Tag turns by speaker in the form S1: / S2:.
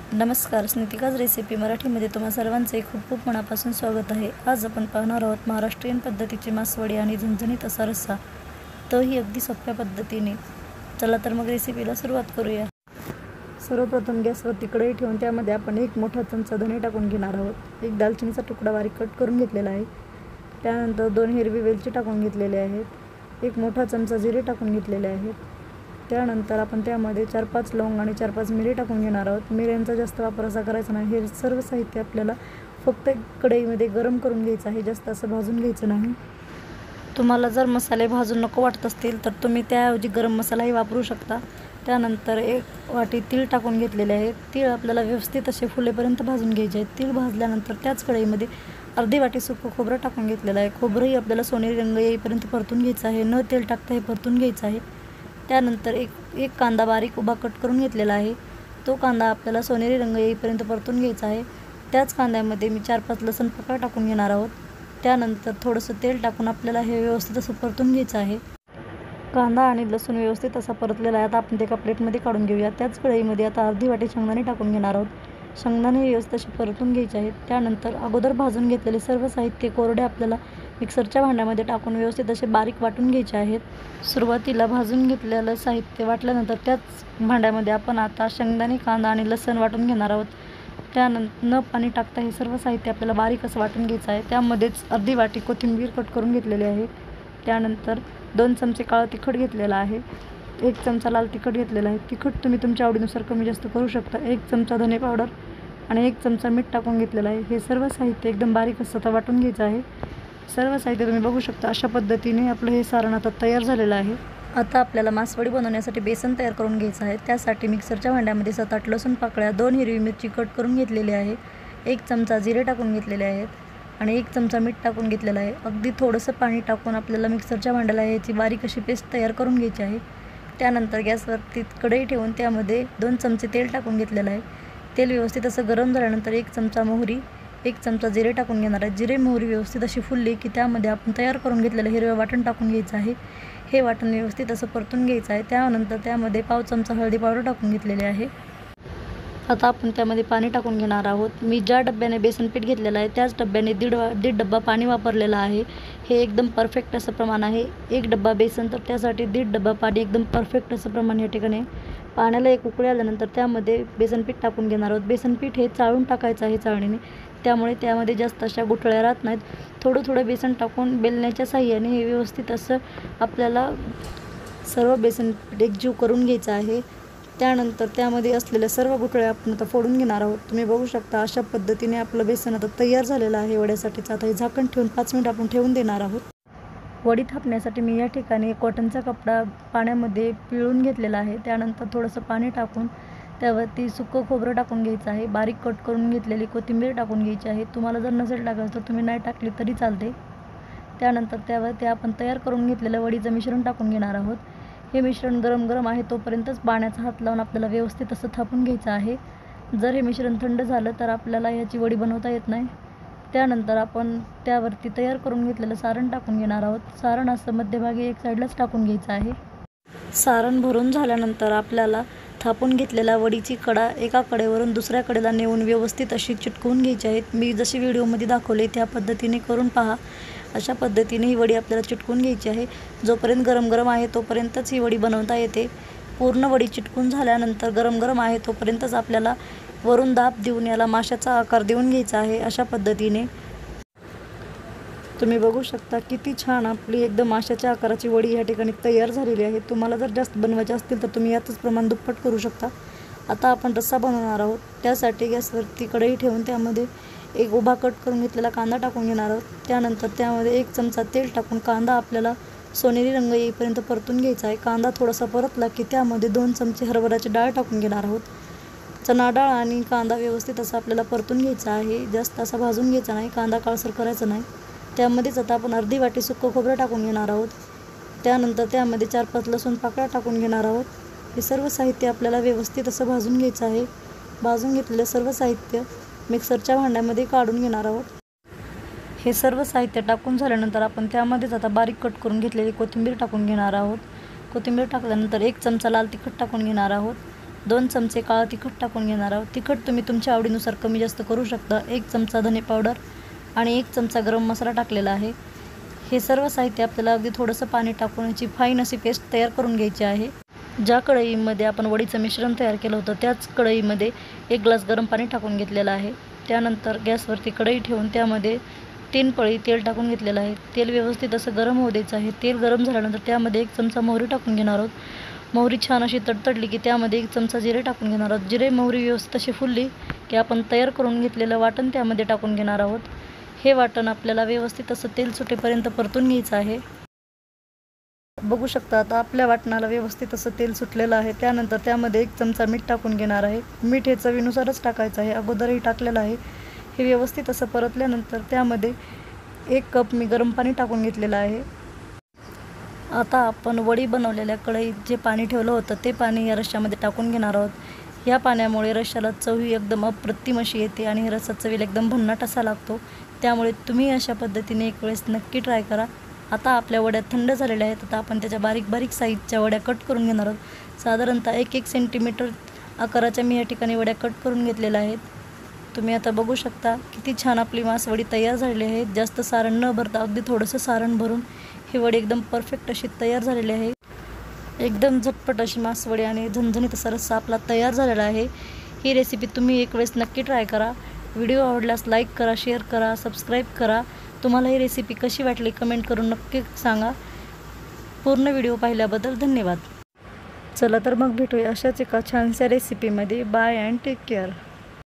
S1: नमस्कार, स्नितिकाज रेसिपी मराठीमध्ये तुम्हा सर्वांचे खूप खूप मनापासून स्वागत आहे। आज आपण पाहणार आहोत महाराष्ट्रीयन पद्धतीची मासवडी आणि झणझणीत असा रस्सा, तोही अगदी सोप्या पद्धतीने। चला तर मग रेसिपीला सुरुवात करूया। सर्वप्रथम गॅसवरती कढई ठेवून त्यामध्ये आपण एक मोठा चमचा धणे टाकून घेणार आहोत। एक दालचिनीचा तुकडा बारीक कट करून घेतलेला आहे। त्यानंतर 2 हिरवी वेलची टाकून घेतलेले आहेत। एक मोठा चमचा जिरे टाकून घेतलेले आहेत। त्यानंतर आपण त्यामध्ये 4-5 लवंग आणि 4-5 मिरी टाकून घेणार आहोत। मिऱ्यांचा जास्त वापर असा करायचा नाही। हे सर्व साहित्य आपल्याला फक्त कढईमध्ये गरम करून घ्यायचं आहे, जास्त असं भाजून घ्यायचं नाही। तुम्हाला जर मसाले भाजून नको वाटत असतील तर तुम्ही त्याऐवजी गरम मसालाही वापरू शकता। त्यानंतर 1 वाटी तीळ टाकून घेतलेले आहेत। तीळ आपल्याला व्यवस्थित असे फुलेपर्यंत भाजून घ्यायचे आहेत। तीळ भाजल्यानंतर त्याच कढईमध्ये अर्धी वाटी सुकं खोबरं टाकून घेतलेलं आहे। खोबरंही आपल्याला सोनेरी रंग येईपर्यंत परतून घ्यायचं आहे, न तेल टाकता हे परतून घ्यायचं आहे। त्यानंतर एक कांदा बारीक उभा कट करून घेतलेला आहे। तो कांदा आपल्याला सोनेरी रंग येईपर्यंत परतून घ्यायचा आहे। त्याच कांद्यामध्ये मी 4-5 लसूण पाकळ्या टाकून घेणार आहोत। त्यानंतर थोडंसं तेल टाकून आपल्याला हे व्यवस्थित असं परतून घ्यायचं आहे। कांदा आणि लसूण व्यवस्थित असा परतलेला आहे। आता आपण ते एका प्लेटमध्ये काढून घेऊया। त्याच कढईमध्ये आता अर्धी वाटी शेंगदाणे टाकून घेणार आहोत। शेंगदाणे व्यवस्थित असे परतून घ्यायचे आहेत। त्यानंतर अगोदर भाजून घेतलेले सर्व साहित्य कोरडे आपल्याला मिक्सरच्या भांड्यामध्ये टाकून व्यवस्थित असे बारीक वाटून घ्यायचे आहेत। सुरुवातीला भाजून घेतलेलं साहित्य वाटल्यानंतर त्याच भांड्यामध्ये आपण आता शेंगदाणे, कांदा आणि लसूण वाटून घेणार आहोत। त्यानंतर न पाणी टाकता हे सर्व साहित्य आपल्याला बारीक असं वाटून घ्यायचं आहे। त्यामध्येच अर्धी वाटी कोथिंबीर कट करून घेतलेली आहे। त्यानंतर 2 चमचे काळं तिखट घेतलेलं आहे। 1 चमचा लाल तिखट घेतलेला आहे। तिखट तुम्ही तुमच्या आवडीनुसार कमी जास्त करू शकता। 1 चमचा धने पावडर आणि 1 चमचा मीठ टाकून घेतलेलं आहे। हे सर्व साहित्य एकदम बारीक असं वाटून घ्यायचं आहे। सर्व साहित्य तुम्ही बघू शकता। अशा पद्धतीने आपलं हे सारण आता तयार झालेलं आहे। आता आपल्याला मासवडी बनवण्यासाठी बेसन तयार करून घ्यायचं आहे। त्यासाठी मिक्सरच्या भांड्यामध्ये 7-8 लसूण पाकळ्या, 2 हिरवी मिरची कट करून घेतलेली आहे, 1 चमचा जिरे टाकून घेतलेले आहेत आणि 1 चमचा मीठ टाकून घेतलेलं आहे। अगदी थोडंसं पाणी टाकून आपल्याला मिक्सरच्या भांड्याला याची बारीक अशी पेस्ट तयार करून घ्यायची आहे। त्यानंतर गॅसवरती कढई ठेवून त्यामध्ये 2 चमचे तेल टाकून घेतलेलं आहे। तेल व्यवस्थित असं गरम झाल्यानंतर 1 चमचा मोहरी, 1 चमचा जिरे टाकून घेणार आहे। जिरे मोहरी व्यवस्थित अशी फुलली की त्यामध्ये आपण तयार करून घेतलेलं हिरवं वाटण टाकून घ्यायचं आहे। हे वाटण व्यवस्थित असं परतून घ्यायचं आहे। त्यानंतर त्यामध्ये पाव चमचा हळदी पावडर टाकून घेतलेले आहे। आता आपण त्यामध्ये पाणी टाकून घेणार आहोत। मी ज्या डब्याने बेसन पीठ घेतलेलं आहे त्याच डब्याने दीड डब्बा पाणी वापरलेलं आहे। हे एकदम परफेक्ट असं प्रमाण आहे। 1 डब्बा बेसन तर त्यासाठी 1.5 डब्बा पाणी, एकदम परफेक्ट असं प्रमाण या ठिकाणी। पाण्याला एक उकळी आल्यानंतर त्यामध्ये बेसन पीठ टाकून घेणार आहोत। बेसन पीठ हे चाळून टाकायचं आहे चाळणीने, त्यामुळे त्यामध्ये जास्त अशा गुठळ्या राहत नाहीत। थोडं थोडं बेसन टाकून बेलण्याच्या साहाय्याने हे व्यवस्थित असं आपल्याला सर्व बेसन पीठ एकजीव करून घ्यायचं आहे। त्यानंतर त्यामध्ये असलेल्या सर्व गुठळ्या आपण आता फोडून घेणार आहोत। तुम्ही बघू शकता अशा पद्धतीने आपलं बेसन आता तयार झालेलं आहे वड्यासाठीचं। आता हे झाकण ठेवून 5 मिनिट आपण ठेवून देणार आहोत। वडी थापण्यासाठी मी या ठिकाणी एक कॉटनचा कपडा पाण्यामध्ये पिळून घेतलेला आहे। त्यानंतर थोडंसं पाणी टाकून त्यावरती सुकं खोबरं टाकून घ्यायचं आहे। बारीक कट करून घेतलेली कोथिंबीर टाकून घ्यायची आहे। तुम्हाला जर नसेल टाकायचं तर तुम्ही नाही टाकली तरी चालते। त्यानंतर त्यावरती आपण तयार करून घेतलेलं वडीचं मिश्रण टाकून घेणार आहोत। हे मिश्रण गरम आहे तोपर्यंतच पाण्याचा हात लावून आपल्याला व्यवस्थित असं थापून घ्यायचं आहे। जर हे मिश्रण थंड झालं तर आपल्याला याची वडी बनवता येत नाही। त्यानंतर आपण त्यावरती तयार करून घेतलेलं सारण टाकून घेणार आहोत। सारण असं मध्यभागी एक साईडलाच टाकून घ्यायचं आहे। सारण भरून झाल्यानंतर आपल्याला थापून घेतलेल्या वडीची कडा एका कडेवरून दुसऱ्या कडेला नेऊन व्यवस्थित अशी चिटकवून घ्यायची आहेत। मी जशी व्हिडिओमध्ये दाखवले त्या पद्धतीने करून पहा। अशा पद्धतीने ही वडी आपल्याला चिटकवून घ्यायची आहे। जोपर्यंत गरम आहे तोपर्यंतच ही वडी बनवता येते। पूर्ण वडी चिटकून झाल्यानंतर गरम आहे तोपर्यंतच आपल्याला वरून दाब देऊन याला माशाचा आकार देऊन घ्यायचा आहे। अशा पद्धतीने तुम्ही बघू शकता किती छान आपली एकदम माशाच्या आकाराची वडी या ठिकाणी तयार झालेली आहे। तुम्हाला जर जास्त बनवायचे असतील तर तुम्ही यातच प्रमाण दुप्पट करू शकता। आता आपण रस्सा बनवणार आहोत। त्यासाठी गॅसवरती कढई ठेवून त्यामध्ये एक उभा कट करून घेतलेला कांदा टाकून घेणार आहोत। त्यानंतर त्यामध्ये 1 चमचा तेल टाकून कांदा आपल्याला सोनेरी रंग येईपर्यंत परतून घ्यायचा आहे। कांदा थोडासा परतला की त्यामध्ये 2 चमचे हरभऱ्याची डाळ टाकून घेणार आहोत। चणा डाळ आणि कांदा व्यवस्थित असं आपल्याला परतून घ्यायचा आहे। जास्त असा भाजून घ्यायचा नाही, कांदा काळसर करायचा नाही। त्यामध्येच आता आपण अर्धी वाटी सुकं खोबरं टाकून घेणार आहोत। त्यानंतर त्यामध्ये 4-5 लसूण पाकळ्या टाकून घेणार आहोत। हे सर्व साहित्य आपल्याला व्यवस्थित असं भाजून घ्यायचं आहे। भाजून घेतलेलं सर्व साहित्य मिक्सरच्या भांड्यामध्ये काढून घेणार आहोत। हे सर्व साहित्य टाकून झाल्यानंतर आपण त्यामध्येच आता बारीक कट करून घेतलेली कोथिंबीर टाकून घेणार आहोत। कोथिंबीर टाकल्यानंतर 1 चमचा लाल तिखट टाकून घेणार आहोत। 2 चमचे काळं तिखट टाकून घेणार आहोत। तिखट तुम्ही तुमच्या आवडीनुसार कमी जास्त करू शकता। 1 चमचा धने पावडर आणि 1 चमचा गरम मसाला टाकलेला आहे। हे सर्व साहित्य आपल्याला अगदी थोडंसं पाणी टाकून याची फाईन अशी पेस्ट तयार करून घ्यायची आहे। ज्या कढईमध्ये आपण वडीचं मिश्रण तयार केलं होतं त्याच कढईमध्ये 1 ग्लास गरम पाणी टाकून घेतलेलं आहे। त्यानंतर गॅसवरती कढई ठेवून त्यामध्ये 3 पळी तेल टाकून घेतलेलं आहे। तेल व्यवस्थित असं गरम होऊ द्यायचं आहे। तेल गरम झाल्यानंतर त्यामध्ये 1 चमचा मोहरी टाकून घेणार आहोत। मोहरी छान अशी तडतडली की त्यामध्ये 1 चमचा जिरे टाकून घेणार आहोत। जिरे मोहरी व्यवस्थित अशी फुलली की आपण तयार करून घेतलेलं वाटण त्यामध्ये टाकून घेणार आहोत। हे वाटण आपल्याला व्यवस्थित असं तेल सुटेपर्यंत परतून घ्यायचं आहे। बघू शकता आता आपल्या वाटणाला व्यवस्थित असं तेल सुटलेलं आहे। त्यानंतर त्यामध्ये 1 चमचा मीठ टाकून घेणार आहे। मीठ हे चवीनुसारच टाकायचं आहे, अगोदरही टाकलेलं आहे। हे व्यवस्थित असं परतल्यानंतर त्यामध्ये 1 कप मी गरम पाणी टाकून घेतलेलं आहे। आता आपण वडी बनवलेल्या कढईत जे पाणी ठेवलं होतं ते पाणी या रश्श्यामध्ये टाकून घेणार आहोत। या पाण्यामुळे रश्श्याला चव ही एकदम अप्रतिम अशी येते आणि रस्सा चवीला एकदम भन्नाट असा लागतो। त्यामुळे तुम्ही अशा पद्धतीने एक वेळेस नक्की ट्राय करा। आता आपल्या वड्या थंड झालेल्या आहेत। आता आपण त्याच्या बारीक बारीक साईजच्या वड्या कट करून घेणार आहोत। साधारणतः 1-1 सेंटीमीटर आकाराच्या मी या ठिकाणी वड्या कट करून घेतलेल्या आहेत। तुम्ही आता बघू शकता किती छान आपली मासवडी तयार झालेली आहे। जास्त सारण न भरता अगदी थोडंसं सारण भरून ही वडी एकदम परफेक्ट अशी तयार झालेली आहे। एकदम झटपट अशी मासवडी आणि झणझणीत असा रस्सा आपला तयार झालेला आहे। ही रेसिपी तुम्ही एक वेळेस नक्की ट्राय करा। व्हिडिओ आवडल्यास लाईक करा, शेअर करा, सबस्क्राईब करा। तुम्हाला ही रेसिपी कशी वाटली कमेंट करून नक्की सांगा। पूर्ण व्हिडिओ पाहिल्याबद्दल धन्यवाद। चला तर मग भेटूया अशाच एका छानशा रेसिपीमध्ये। Bye and take care.